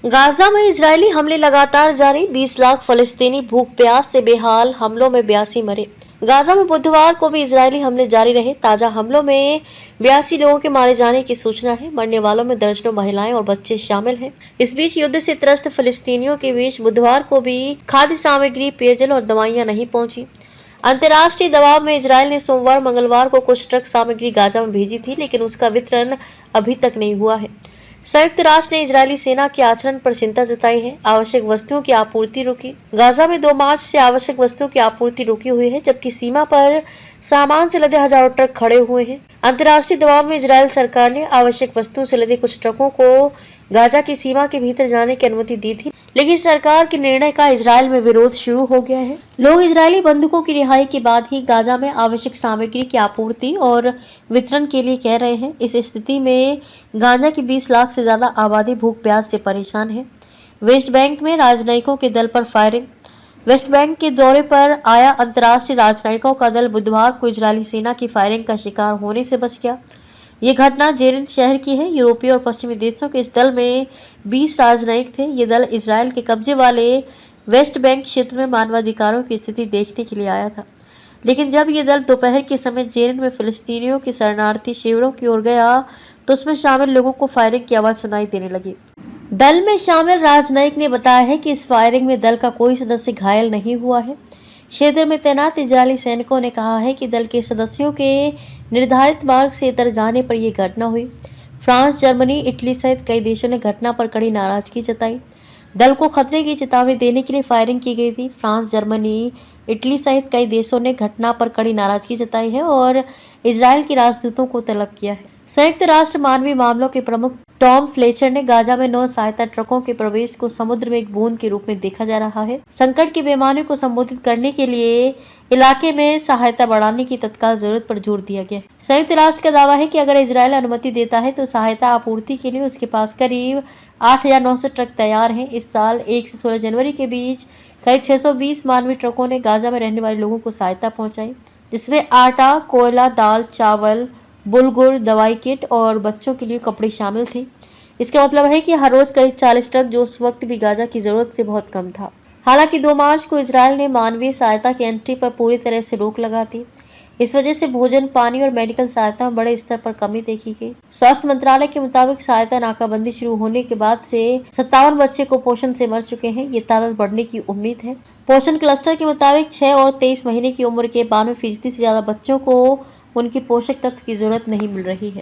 Gaza में Israeli हमले लगातार जारी, 20 लाख फलस्तीनी भूख प्यास से बेहाल, हमलों में 82 मरे। गाजा में बुधवार को भी इजरायली हमले जारी रहे। ताजा हमलों में 82 लोगों के मारे जाने की सूचना है। मरने वालों में दर्जनों महिलाएं और बच्चे शामिल हैं। इस बीच युद्ध से त्रस्त फलस्तीनियों के बीच बुधवार को भी खाद्य सामग्री, पेयजल और दवाइयां नहीं पहुंची। अंतर्राष्ट्रीय दबाव में इजरायल ने सोमवार मंगलवार को कुछ ट्रक सामग्री गाजा में भेजी थी, लेकिन उसका वितरण अभी तक नहीं हुआ है। संयुक्त राष्ट्र ने इजरायली सेना के आचरण पर चिंता जताई है। आवश्यक वस्तुओं की आपूर्ति रुकी। गाजा में 2 मार्च से आवश्यक वस्तुओं की आपूर्ति रुकी हुई है, जबकि सीमा पर सामान से लदे हजारों ट्रक खड़े हुए हैं। अंतर्राष्ट्रीय दबाव में इजरायल सरकार ने आवश्यक वस्तुओं से लदे कुछ ट्रकों को गाजा की सीमा के भीतर जाने की अनुमति दी थी, लेकिन सरकार के निर्णय का इजरायल में विरोध शुरू हो गया है। लोग इजरायली बंधुकों की रिहाई के बाद ही गाजा में आवश्यक सामग्री की आपूर्ति और वितरण के लिए कह रहे हैं। इस स्थिति में गाजा की 20 लाख से ज्यादा आबादी भूख प्यास से परेशान है। वेस्ट बैंक में राजनयिकों के दल पर फायरिंग। वेस्ट बैंक के दौरे पर आया अंतर्राष्ट्रीय राजनयिकों का दल बुधवार को इजरायली सेना की फायरिंग का शिकार होने से बच गया। ये घटना जेरिन शहर की है। यूरोपीय और पश्चिमी देशों के इस दल में 20 राजनयिक थे। ये दल इजरायल के कब्जे वाले वेस्ट बैंक क्षेत्र में मानवाधिकारों की स्थिति देखने के लिए आया था, लेकिन जब ये दल दोपहर के समय जेरिन में फिलिस्तीनियों के शरणार्थी शिविरों की ओर गया तो उसमें शामिल लोगों को फायरिंग की आवाज सुनाई देने लगी। दल में शामिल राजनयिक ने बताया है कि इस फायरिंग में दल का कोई सदस्य घायल नहीं हुआ है। क्षेत्र में तैनात इजरायली सैनिकों ने कहा है कि दल के सदस्यों के निर्धारित मार्ग से इतर जाने पर यह घटना हुई। फ्रांस, जर्मनी, इटली सहित कई देशों ने घटना पर कड़ी नाराजगी जताई। दल को खतरे की चेतावनी देने के लिए फायरिंग की गई थी। फ्रांस, जर्मनी, इटली सहित कई देशों ने घटना पर कड़ी नाराजगी जताई है और इजरायल के राजदूतों को तलब किया है। संयुक्त राष्ट्र मानवीय मामलों के प्रमुख टॉम फ्लेचर ने गाजा में 9 सहायता ट्रकों के प्रवेश को समुद्र में एक बूंद के रूप में देखा जा रहा है। संकट के पैमाने को संबोधित करने के लिए इलाके में सहायता बढ़ाने की तत्काल जरूरत पर जोर दिया गया। संयुक्त राष्ट्र का दावा है कि अगर इजरायल अनुमति देता है तो सहायता आपूर्ति के लिए उसके पास करीब 8,900 ट्रक तैयार हैं। इस साल 1 से 16 जनवरी के बीच करीब 620 मानवीय ट्रकों ने गाजा में रहने वाले लोगों को सहायता पहुंचाई, जिसमें आटा, कोयला, दाल, चावल, बुलगुर, दवाई किट और बच्चों के लिए कपड़े शामिल थे। इसका मतलब है कि हर रोज करीब 40 ट्रक, जो उस वक्त भी गाजा की जरूरत से बहुत कम था। हालांकि 2 मार्च को इजरायल ने मानवीय सहायता की एंट्री पर पूरी तरह से रोक लगा दी। इस वजह से भोजन, पानी और मेडिकल सहायता में बड़े स्तर पर कमी देखी गई। स्वास्थ्य मंत्रालय के मुताबिक सहायता नाकाबंदी शुरू होने के बाद से 57 बच्चे कुपोषण से मर चुके हैं। ये तादाद बढ़ने की उम्मीद है। पोषण क्लस्टर के मुताबिक 6 और 23 महीने की उम्र के 92% से ज्यादा बच्चों को उनकी पोषक तत्व की जरूरत नहीं मिल रही है।